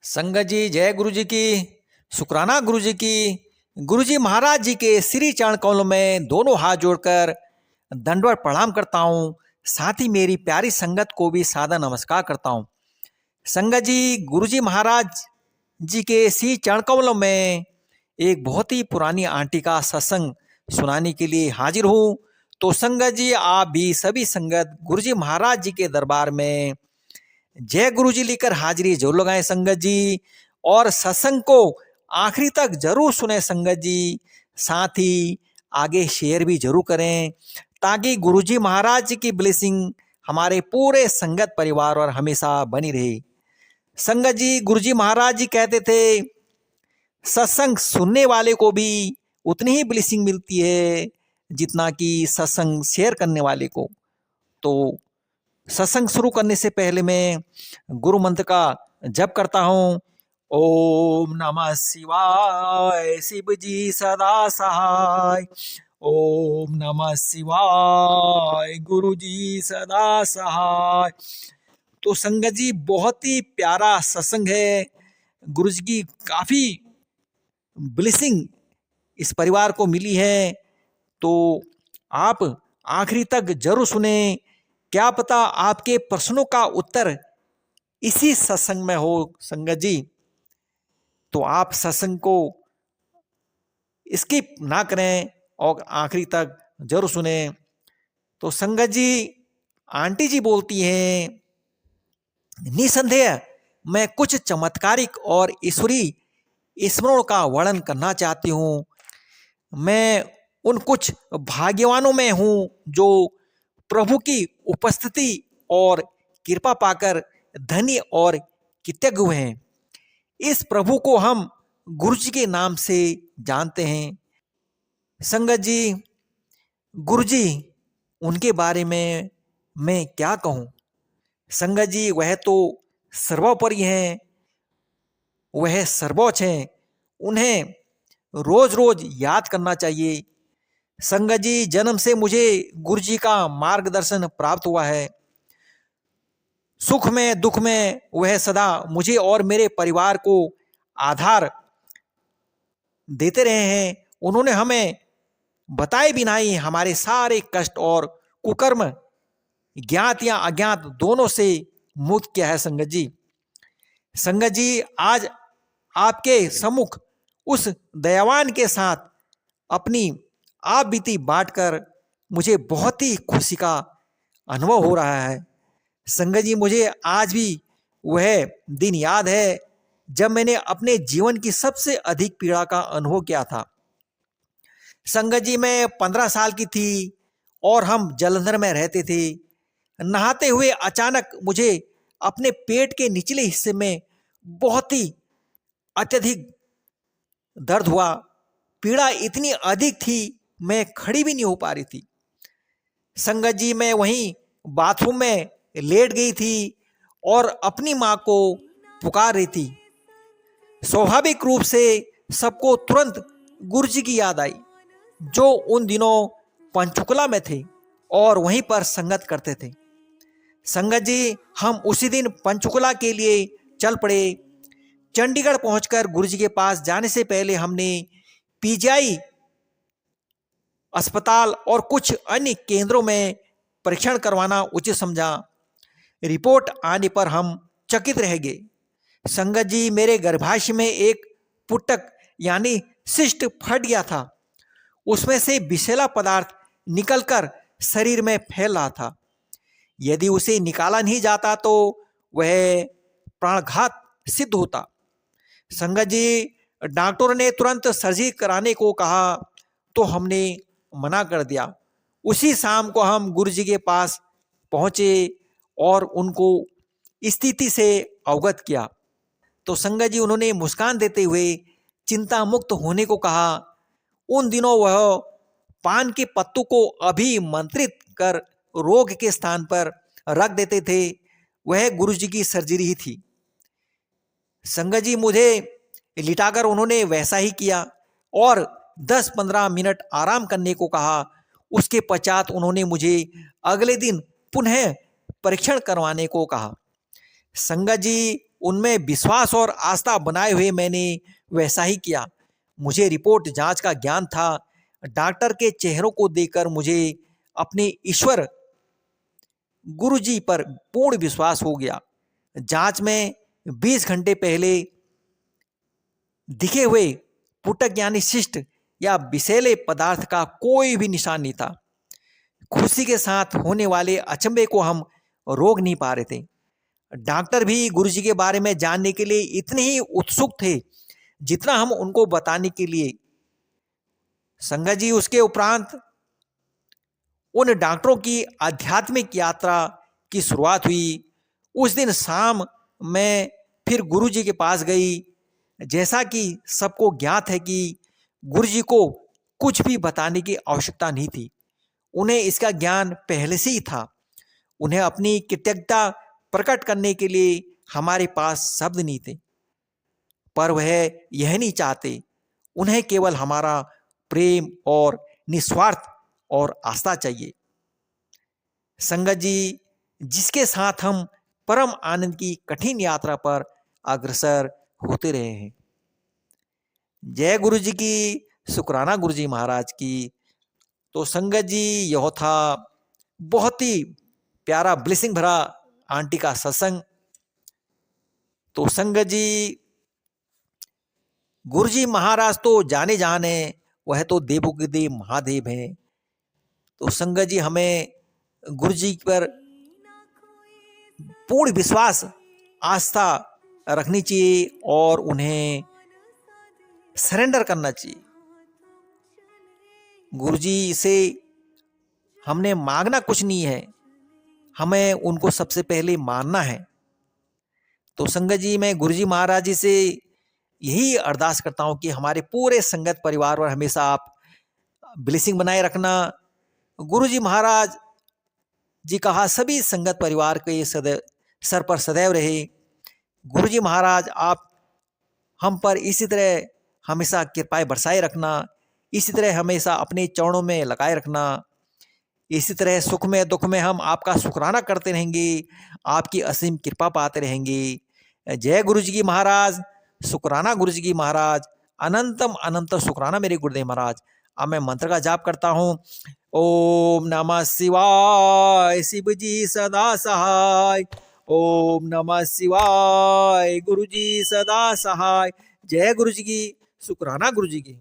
संगत जी जय गुरु जी की। शुक्राना गुरु जी की। गुरु जी महाराज जी के श्री चरण कमलों में दोनों हाथ जोड़कर दंडवत प्रणाम करता हूँ। साथ ही मेरी प्यारी संगत को भी सादर नमस्कार करता हूँ। संगत जी गुरु जी महाराज जी के श्री चरण कमलों में एक बहुत ही पुरानी आंटी का सत्संग सुनाने के लिए हाजिर हूँ। तो संगत जी आप भी सभी संगत गुरु जी महाराज जी के दरबार में जय गुरु जी लेकर हाजिरी जरूर लगाएं संगत जी, और सत्संग को आखिरी तक जरूर सुने संगत जी। साथ ही आगे शेयर भी जरूर करें ताकि गुरु जी महाराज जी की ब्लेसिंग हमारे पूरे संगत परिवार और हमेशा बनी रहे। संगत जी गुरु जी महाराज जी कहते थे सत्संग सुनने वाले को भी उतनी ही ब्लेसिंग मिलती है जितना कि सत्संग शेयर करने वाले को। तो सत्संग शुरू करने से पहले मैं गुरु मंत्र का जप करता हूँ। ओम नमः शिवाय शिव जी सदा सहाय। ओम नमः शिवाय गुरु जी सदा सहाय। तो संगत जी बहुत ही प्यारा सत्संग है। गुरु जी की काफी ब्लेसिंग इस परिवार को मिली है, तो आप आखिरी तक जरूर सुने। क्या पता आपके प्रश्नों का उत्तर इसी सत्संग में हो संगत जी। तो आप सत्संग को स्किप ना करें और आखिरी तक जरूर सुने। तो संगत जी आंटी जी बोलती हैं निसंदेह मैं कुछ चमत्कारिक और ईश्वरीय स्मरण का वर्णन करना चाहती हूँ। मैं उन कुछ भाग्यवानों में हूँ जो प्रभु की उपस्थिति और कृपा पाकर धन्य और कृतज्ञ हुए हैं। इस प्रभु को हम गुरु जी के नाम से जानते हैं। संगत जी गुरु जी उनके बारे में मैं क्या कहूँ। संगत जी वह तो सर्वोपरि हैं, वह सर्वोच्च हैं। उन्हें रोज रोज याद करना चाहिए। संगत जी जन्म से मुझे गुरु जी का मार्गदर्शन प्राप्त हुआ है। सुख में दुख में वह सदा मुझे और मेरे परिवार को आधार देते रहे हैं। उन्होंने हमें बताए भी नहीं हमारे सारे कष्ट और कुकर्म ज्ञात या अज्ञात दोनों से मुक्त किया है। संगत जी आज आपके सम्मुख उस दयावान के साथ अपनी आप बीती बांटकर मुझे बहुत ही खुशी का अनुभव हो रहा है। संगत जी मुझे आज भी वह दिन याद है जब मैंने अपने जीवन की सबसे अधिक पीड़ा का अनुभव किया था। संगत जी मैं 15 साल की थी और हम जलंधर में रहते थे। नहाते हुए अचानक मुझे अपने पेट के निचले हिस्से में बहुत ही अत्यधिक दर्द हुआ। पीड़ा इतनी अधिक थी मैं खड़ी भी नहीं हो पा रही थी। संगत जी मैं वहीं बाथरूम में लेट गई थी और अपनी माँ को पुकार रही थी। स्वाभाविक रूप से सबको तुरंत गुरु जी की याद आई जो उन दिनों पंचकुला में थे और वहीं पर संगत करते थे। संगत जी हम उसी दिन पंचकुला के लिए चल पड़े। चंडीगढ़ पहुंचकर गुरु जी के पास जाने से पहले हमने पीजीआई अस्पताल और कुछ अन्य केंद्रों में परीक्षण करवाना उचित समझा। रिपोर्ट आने पर हम चकित रह गए। संगत जी मेरे गर्भाशय में एक पुटक यानी सिस्ट फट गया था। उसमें से विषैला पदार्थ निकलकर शरीर में फैल रहा था। यदि उसे निकाला नहीं जाता तो वह प्राणघात सिद्ध होता। संगत जी डॉक्टरों ने तुरंत सर्जरी कराने को कहा तो हमने मना कर दिया। उसी शाम को हम गुरु जी के पास पहुंचे और उनको स्थिति से अवगत किया। तो संगत जी उन्होंने मुस्कान देते हुए चिंता मुक्त होने को कहा। उन दिनों वह पान के पत्तों को अभिमंत्रित कर रोग के स्थान पर रख देते थे। वह गुरु जी की सर्जरी ही थी। संगत जी मुझे लिटाकर उन्होंने वैसा ही किया और 10-15 मिनट आराम करने को कहा। उसके पश्चात उन्होंने मुझे अगले दिन पुनः परीक्षण करवाने को कहा। संगत जी उनमें विश्वास और आस्था बनाए हुए मैंने वैसा ही किया। मुझे रिपोर्ट जांच का ज्ञान था। डॉक्टर के चेहरों को देखकर मुझे अपने ईश्वर गुरुजी पर पूर्ण विश्वास हो गया। जांच में 20 घंटे पहले दिखे हुए पुटक यानी शिष्ट या विषैले पदार्थ का कोई भी निशान नहीं था। खुशी के साथ होने वाले अचंभे को हम रोक नहीं पा रहे थे। डॉक्टर भी गुरुजी के बारे में जानने के लिए इतने ही उत्सुक थे जितना हम उनको बताने के लिए। संगत जी, उसके उपरांत उन डॉक्टरों की आध्यात्मिक यात्रा की शुरुआत हुई। उस दिन शाम मैं फिर गुरुजी के पास गई। जैसा कि सबको ज्ञात है कि गुरुजी को कुछ भी बताने की आवश्यकता नहीं थी, उन्हें इसका ज्ञान पहले से ही था। उन्हें अपनी कृतज्ञता प्रकट करने के लिए हमारे पास शब्द नहीं थे, पर वह यह नहीं चाहते। उन्हें केवल हमारा प्रेम और निस्वार्थ और आस्था चाहिए। संगत जी, जिसके साथ हम परम आनंद की कठिन यात्रा पर अग्रसर होते रहे हैं। जय गुरु जी की, शुक्राना गुरु जी महाराज की। तो संगत जी, यह था बहुत ही प्यारा ब्लेसिंग भरा आंटी का सत्संग। तो संगत जी, गुरु जी महाराज तो जाने जाने, वह तो देवों के देव महादेव हैं। तो संगत जी, हमें गुरु जी पर पूर्ण विश्वास आस्था रखनी चाहिए और उन्हें सरेंडर करना चाहिए। गुरु जी से हमने मांगना कुछ नहीं है, हमें उनको सबसे पहले मानना है। तो संगत जी, मैं गुरु जी महाराज जी से यही अरदास करता हूं कि हमारे पूरे संगत परिवार पर हमेशा आप ब्लेसिंग बनाए रखना। गुरु जी महाराज जी कहा सभी संगत परिवार के सर पर सदैव रहे। गुरु जी महाराज, आप हम पर इसी तरह हमेशा कृपाएं बरसाए रखना, इसी तरह हमेशा अपने चरणों में लगाए रखना। इसी तरह सुख में दुख में हम आपका शुक्राना करते रहेंगे, आपकी असीम कृपा पाते रहेंगे। जय गुरु जी की महाराज, शुक्राना गुरु जी की महाराज, अनंतम अनंत शुक्राना मेरे गुरुदेव महाराज। अब मैं मंत्र का जाप करता हूँ। ओम नमः शिवाय, शिव जी सदा सहाय। ओम नमः शिवाय, गुरु जी सदा सहाय। जय गुरु जी की, शुक्राना गुरु जी की।